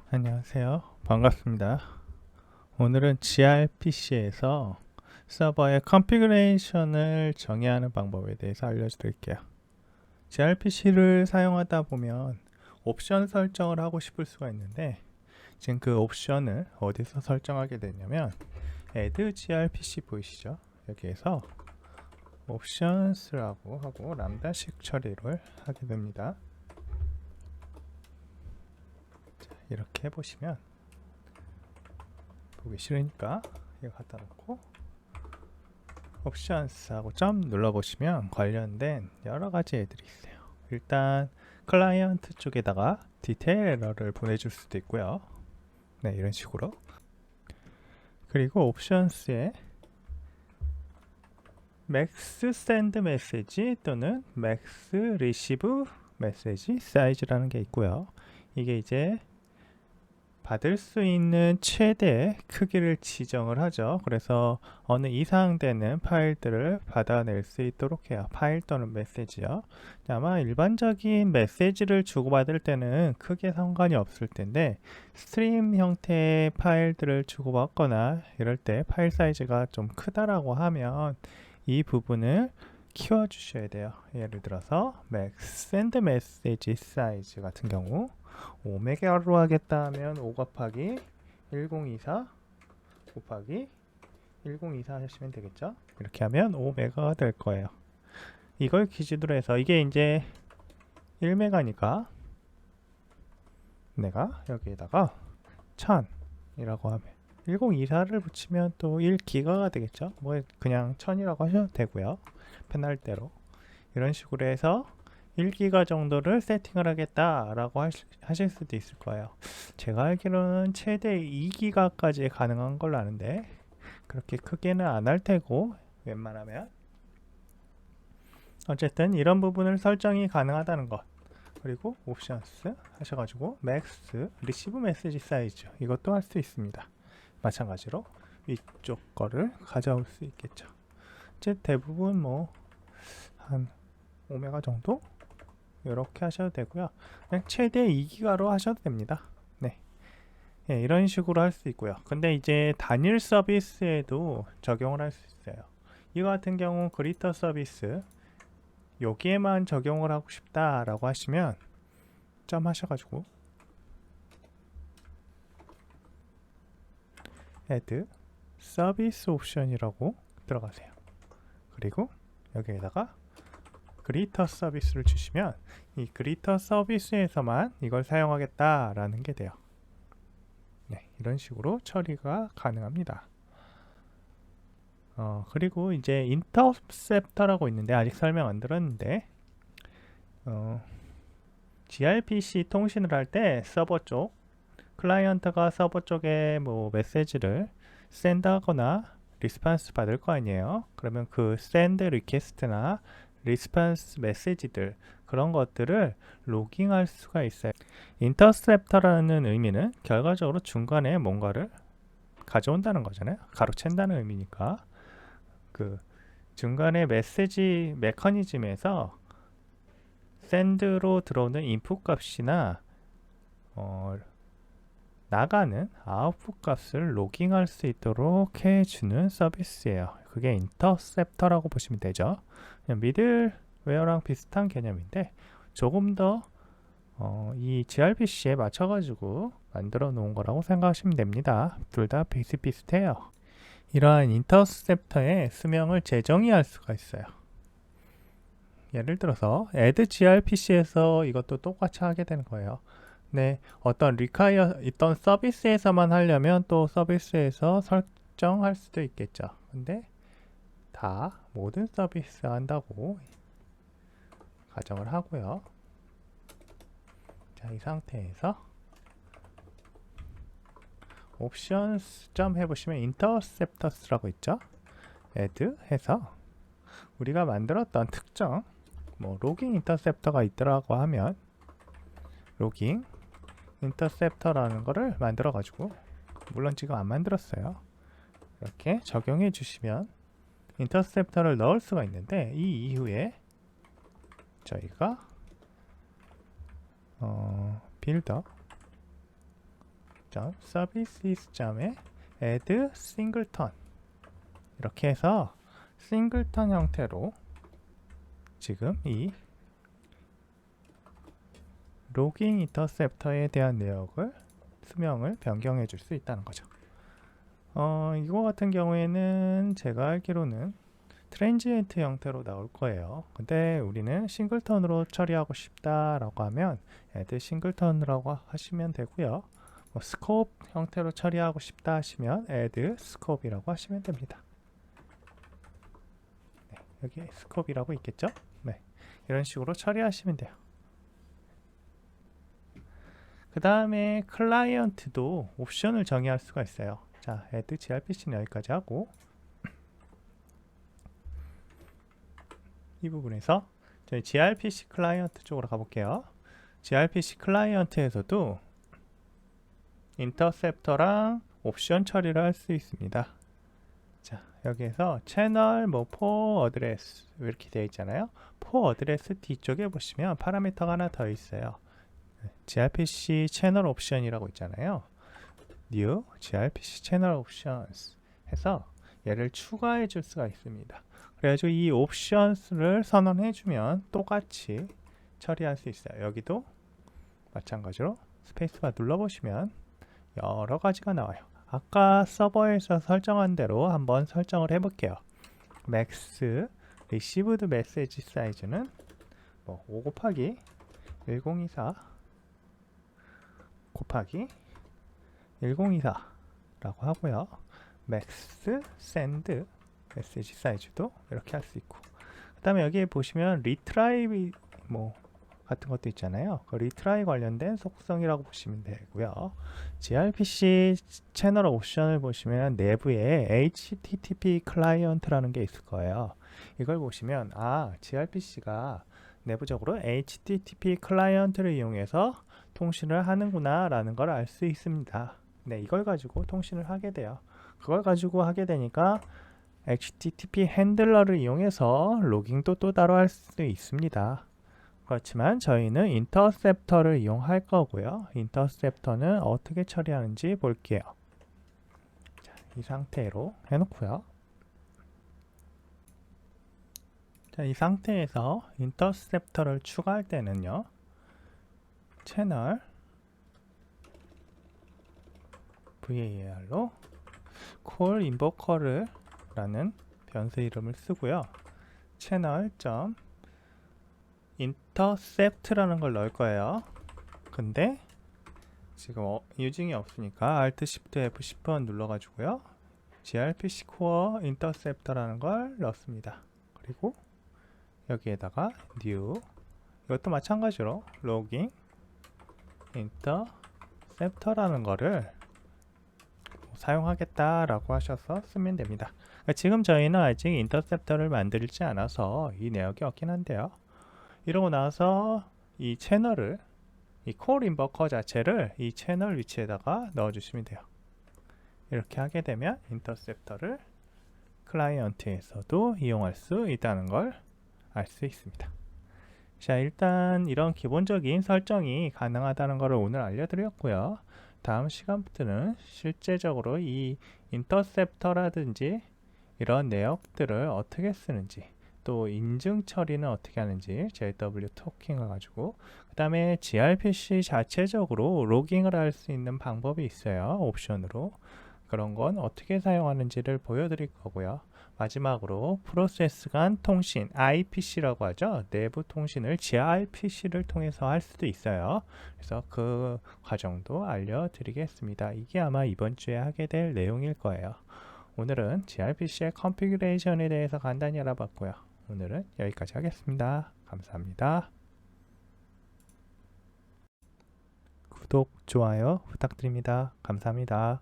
안녕하세요. 반갑습니다. 오늘은 gRPC에서 서버의 컨피그레이션을 정의하는 방법에 대해서 알려드릴게요. gRPC를 사용하다 보면 옵션 설정을 하고 싶을 수가 있는데, 지금 그 옵션을 어디서 설정하게 되냐면 add gRPC 보이시죠? 여기에서 옵션스라고 하고 람다식 처리를 하게 됩니다. 자, 이렇게 해보시면 보기 싫으니까 이거 갖다 놓고 옵션스 하고 점 눌러보시면 관련된 여러가지 애들이 있어요. 일단 클라이언트 쪽에다가 디테일 에러를 보내줄 수도 있고요. 네, 이런 식으로. 그리고 옵션스에 max send message 또는 max receive message size라는 게 있고요. 이게 이제 받을 수 있는 최대 크기를 지정을 하죠. 그래서 어느 이상 되는 파일들을 받아낼 수 있도록 해요. 파일 또는 메시지요. 아마 일반적인 메시지를 주고받을 때는 크게 상관이 없을 텐데, 스트림 형태의 파일들을 주고받거나 이럴 때 파일 사이즈가 좀 크다라고 하면 이 부분을 키워주셔야 돼요. 예를 들어서 max send message size 같은 경우 5메가로 하겠다 하면 5 곱하기 1024 곱하기 1024 하시면 되겠죠. 이렇게 하면 5메가가 될 거예요. 이걸 기준으로 해서 이게 이제 1메가니까 내가 여기에다가 1000이라고 하면 1024를 붙이면 또 1기가가 되겠죠. 뭐 그냥 1000이라고 하셔도 되고요. 편할 대로 이런 식으로 해서 1기가 정도를 세팅을 하겠다라고 하실 수도 있을 거예요. 제가 알기로는 최대 2기가까지 가능한 걸로 아는데 그렇게 크게는 안 할 테고, 웬만하면 어쨌든 이런 부분을 설정이 가능하다는 것. 그리고 옵션스 하셔가지고 맥스 리시브 메시지 사이즈 이것도 할 수 있습니다. 마찬가지로 위쪽 거를 가져올 수 있겠죠. 이제 대부분 뭐 한 5메가 정도 이렇게 하셔도 되고요. 그냥 최대 2기가로 하셔도 됩니다. 네, 네, 이런 식으로 할 수 있고요. 근데 이제 단일 서비스에도 적용을 할 수 있어요. 이거 같은 경우 그리터 서비스 여기에만 적용을 하고 싶다라고 하시면 점 하셔가지고 add 서비스 옵션이라고 들어가세요. 그리고 여기에다가 그리터 서비스를 주시면 이 그리터 서비스에서만 이걸 사용하겠다라는 게 돼요. 네, 이런 식으로 처리가 가능합니다. 그리고 이제 인터셉터라고 있는데 아직 설명 안 들었는데, gRPC 통신을 할 때 서버 쪽 클라이언트가 서버 쪽에 뭐 메시지를 샌드하거나 리스판스 받을 거 아니에요. 그러면 그 샌드 리퀘스트나 리스판스 메시지들 그런 것들을 로깅할 수가 있어요. 인터셉터라는 의미는 결과적으로 중간에 뭔가를 가져온다는 거잖아요. 가로챈다는 의미니까 그 중간에 메시지 메커니즘에서 샌드로 들어오는 인풋 값이나 나가는 아웃풋 값을 로깅할 수 있도록 해주는 서비스예요. 그게 인터셉터라고 보시면 되죠. 미들웨어랑 비슷한 개념인데 조금 더 이 gRPC에 맞춰가지고 만들어 놓은 거라고 생각하시면 됩니다. 둘 다 비슷비슷해요. 이러한 인터셉터의 수명을 재정의할 수가 있어요. 예를 들어서 add gRPC에서 이것도 똑같이 하게 되는 거예요. 네, 어떤 require 있던 서비스에서만 하려면 또 서비스에서 설정할 수도 있겠죠. 근데 다 모든 서비스 한다고 가정을 하고요. 자, 이 상태에서 옵션스 점 해보시면 인터셉터스라고 있죠. add 해서 우리가 만들었던 특정 뭐 로깅 인터셉터가 있더라고 하면 로깅 인터셉터라는 거를 만들어 가지고, 물론 지금 안 만들었어요. 이렇게 적용해 주시면 인터셉터를 넣을 수가 있는데, 이 이후에 저희가 빌더 services.add singleton 이렇게 해서 싱글턴 형태로 지금 이 로깅 인터셉터에 대한 내역을 수명을 변경해 줄 수 있다는 거죠. 이거 같은 경우에는 제가 알기로는 트랜지엔트 형태로 나올 거예요. 근데 우리는 싱글턴으로 처리하고 싶다라고 하면 add 싱글턴이라고 하시면 되고요. 스코프 형태로 처리하고 싶다 하시면 add scope이라고 하시면 됩니다. 네, 여기 scope이라고 있겠죠? 네, 이런 식으로 처리하시면 돼요. 그 다음에 클라이언트도 옵션을 정의할 수가 있어요. 자, add gRPC는 여기까지 하고 이 부분에서 저희 gRPC 클라이언트 쪽으로 가볼게요. gRPC 클라이언트에서도 인터셉터랑 옵션 처리를 할 수 있습니다. 자, 여기에서 채널 포 어드레스 이렇게 되어 있잖아요. 포 어드레스 뒤쪽에 보시면 파라미터가 하나 더 있어요. gRPC 채널 옵션이라고 있잖아요. new gRPC 채널 옵션스 해서 얘를 추가해 줄 수가 있습니다. 그래가지고 이 옵션스를 선언해 주면 똑같이 처리할 수 있어요. 여기도 마찬가지로 스페이스바 눌러보시면 여러 가지가 나와요. 아까 서버에서 설정한 대로 한번 설정을 해볼게요. max received message size는 5 곱하기 1024 곱하기 1024라고 하고요. max send message size도 이렇게 할 수 있고, 그 다음에 여기에 보시면 retry 같은 것도 있잖아요. 그 retry 관련된 속성이라고 보시면 되고요. gRPC 채널 옵션을 보시면 내부에 HTTP 클라이언트라는 게 있을 거예요. 이걸 보시면 gRPC가 내부적으로 HTTP 클라이언트를 이용해서 통신을 하는구나 라는 걸 알 수 있습니다. 네, 이걸 가지고 통신을 하게 돼요. 그걸 가지고 하게 되니까 HTTP 핸들러를 이용해서 로깅도 또 따로 할 수 있습니다. 그렇지만 저희는 인터셉터를 이용할 거고요. 인터셉터는 어떻게 처리하는지 볼게요. 자, 이 상태로 해놓고요. 자, 이 상태에서 인터셉터를 추가할 때는요, 채널 var로 call invoker를 라는 변수 이름을 쓰고요. 채널.intercept라는 걸 넣을 거예요. 근데 지금 유징이 없으니까 Alt Shift F10번 눌러가지고요. gRPC Core Interceptor라는 걸 넣습니다. 그리고 여기에다가 new 이것도 마찬가지로 logging interceptor라는 거를 사용하겠다라고 하셔서 쓰면 됩니다. 지금 저희는 아직 인터셉터를 만들지 않아서 이 내역이 없긴 한데요. 이러고 나서 이 채널을, 이 콜 인버커 자체를 이 채널 위치에다가 넣어주시면 돼요. 이렇게 하게 되면 인터셉터를 클라이언트에서도 이용할 수 있다는 걸 알 수 있습니다. 자, 일단 이런 기본적인 설정이 가능하다는 것을 오늘 알려드렸고요. 다음 시간부터는 실제적으로 이 인터셉터라든지 이런 내역들을 어떻게 쓰는지, 또 인증 처리는 어떻게 하는지 JW 토킹을 가지고, 그 다음에 gRPC 자체적으로 로깅을 할 수 있는 방법이 있어요. 옵션으로. 그런 건 어떻게 사용하는지를 보여드릴 거고요. 마지막으로 프로세스 간 통신, IPC라고 하죠. 내부 통신을 gRPC를 통해서 할 수도 있어요. 그래서 그 과정도 알려드리겠습니다. 이게 아마 이번 주에 하게 될 내용일 거예요. 오늘은 gRPC의 컨피그레이션에 대해서 간단히 알아봤고요. 오늘은 여기까지 하겠습니다. 감사합니다. 구독, 좋아요 부탁드립니다. 감사합니다.